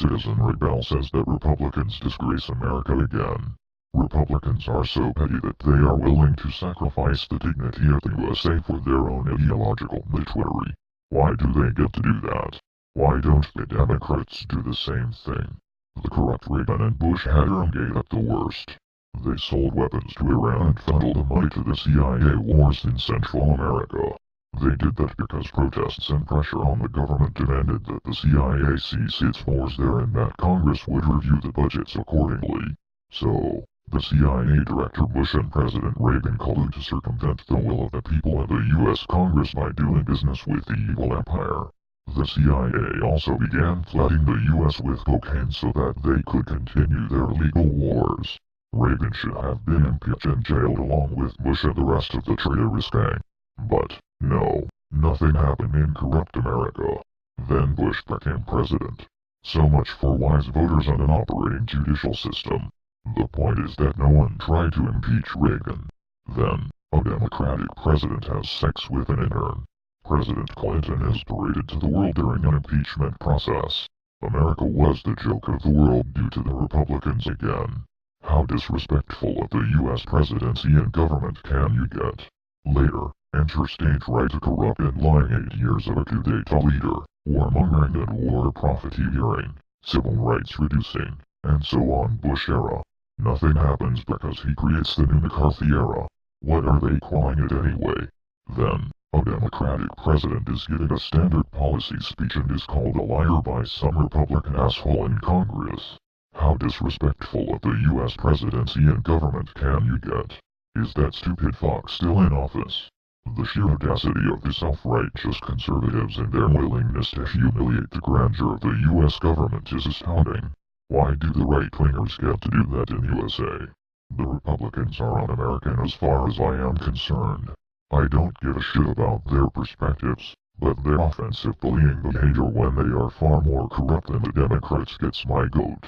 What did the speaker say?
Citizen Rebel says that Republicans disgrace America again. Republicans are so petty that they are willing to sacrifice the dignity of the USA for their own ideological nitwittery. Why do they get to do that? Why don't the Democrats do the same thing? The corrupt Reagan and Bush had Irmgate at the worst. They sold weapons to Iran and funneled the money to the CIA wars in Central America. They did that because protests and pressure on the government demanded that the CIA cease its wars there and that Congress would review the budgets accordingly. So, the CIA Director Bush and President Reagan collude to circumvent the will of the people and the U.S. Congress by doing business with the evil empire. The CIA also began flooding the U.S. with cocaine so that they could continue their legal wars. Reagan should have been impeached and jailed along with Bush and the rest of the traitorous gang. But, no, nothing happened in corrupt America. Then Bush became president. So much for wise voters and an operating judicial system. The point is that no one tried to impeach Reagan. Then, a Democratic president has sex with an intern. President Clinton is paraded to the world during an impeachment process. America was the joke of the world due to the Republicans again. How disrespectful of the U.S. presidency and government can you get? Later, enter state right, a corrupt and lying 8 years of a coup d'etat leader, warmongering and war profiteering, civil rights reducing, and so on. Bush era. Nothing happens because he creates the new McCarthy era. What are they calling it anyway? Then, a Democratic president is giving a standard policy speech and is called a liar by some Republican asshole in Congress. How disrespectful of the U.S. presidency and government can you get? Is that stupid fox still in office? The sheer audacity of the self-righteous conservatives and their willingness to humiliate the grandeur of the U.S. government is astounding. Why do the right-wingers get to do that in USA? The Republicans are un-American as far as I am concerned. I don't give a shit about their perspectives, but their offensive bullying behavior when they are far more corrupt than the Democrats gets my goat.